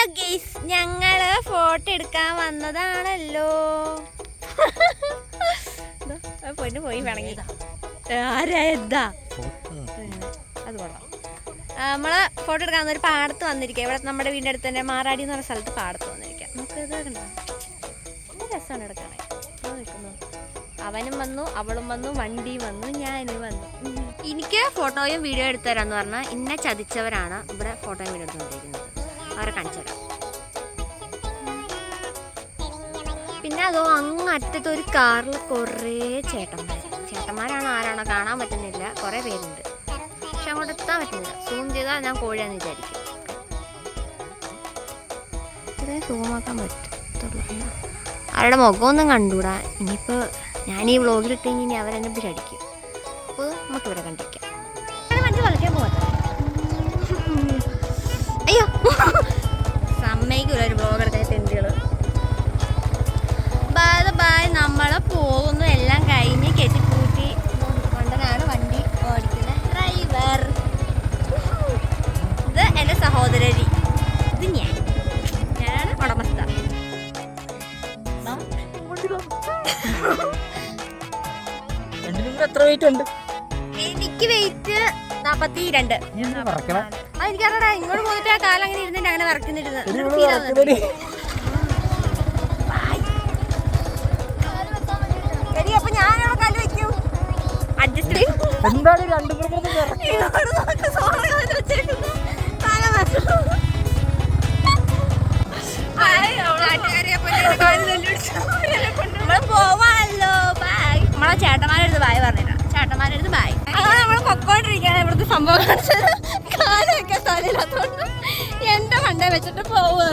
Hello guys, ഞങ്ങള് photo എടുക്കാൻ വന്നതാണല്ലോ. പോയി വേണമെങ്കിൽ ആരാ അത് കൊള്ളാം. നമ്മള് ഫോട്ടോ എടുക്കാൻ വന്നൊരു പാടത്ത് വന്നിരിക്കുക. ഇവിടെ നമ്മുടെ വീടിൻ്റെ അടുത്ത് തന്നെ മാറാടി എന്ന് പറഞ്ഞ സ്ഥലത്ത് പാടത്ത് വന്നിരിക്കാം. നമുക്ക് ഇത് കണ്ടോ, നല്ല രസമാണ് എടുക്കണേ. നിൽക്കുന്നു, അവനും വന്നു, അവളും വന്നു, വണ്ടിയും വന്നു, ഞാനും വന്നു. എനിക്ക് ഫോട്ടോയും വീഡിയോ എടുത്തു തരാമെന്ന് പറഞ്ഞാൽ ഇന്നെ ചതിച്ചവരാണ് ഇവിടെ ഫോട്ടോയും വീഡിയോ എടുത്തുകൊണ്ടിരിക്കുന്നത്. അവരെ കാണിച്ചു തരാം. പിന്നെ അതോ അങ്ങ് അറ്റത്തൊരു കാറിൽ കുറേ ചേട്ടന്മാരാണോ ആരാണോ കാണാൻ പറ്റുന്നില്ല, കുറേ പേരുണ്ട്. പക്ഷെ അങ്ങോട്ട് എത്താൻ പറ്റുന്നില്ല. സൂം ചെയ്താൽ ഞാൻ കോഴിയാന്ന് വിചാരിക്കും. ഇത്രയും സൂമാക്കാൻ പറ്റത്തുള്ളൂ. അവരുടെ മുഖമൊന്നും കണ്ടുകൂടാ. ഇനിയിപ്പോൾ ഞാൻ ഈ വ്ളോഗിലിട്ട് കഴിഞ്ഞ് ഇനി അവരെന്നെ പിടിച്ചടിക്കും. അപ്പോൾ നമുക്ക് ഇവരെ കണ്ടിരിക്കാം. വണ്ടി കളിക്കാൻ പോകാത്ത അയ്യോ സമ്മതിക്കൂല ഒരു വ്ളോഗ് എടുക്കാൻ തെണ്ടികൾ. ബൈ, നമ്മൾ പോകുന്നു. എല്ലാം കഴിഞ്ഞ് കെട്ടിപ്പൂട്ടി കൊണ്ടനാണ് വണ്ടി ഓടിക്കുന്ന ഡ്രൈവർ. ഇത് എൻ്റെ സഹോദരി, ഇത് ഞാനാണ് ഉടമസ്ഥ. എനിക്ക് വെയിറ്റ് 42. അതെനിക്കറിയടാ, ഇങ്ങോട്ട് പോയിട്ട് ആ കാലം അങ്ങനെ ഇരുന്നിട്ട് അങ്ങനെ വറക്കുന്നിരുന്നത്. അപ്പൊ ഞാനവിടെ കല്ല് വെക്കൂ. അഡ്ജസ്റ്റ് നമ്മള് പോവാണല്ലോ. ബായ്. നമ്മളെ ചേട്ടന്മാരെടുത്ത് ബായ് പറഞ്ഞിട്ടാ. ചേട്ടന്മാരെടുത്ത് ബായ്. അങ്ങനെ നമ്മള് പൊക്കോണ്ടിരിക്കുകയാണ്. ഇവിടുത്തെ സംഭവം കാണിച്ചത് കാല് വെക്കാൻ സ്ഥലമില്ലാത്തോണ്ട് എന്റെ മണ്ടേ വെച്ചിട്ട് പോവുക.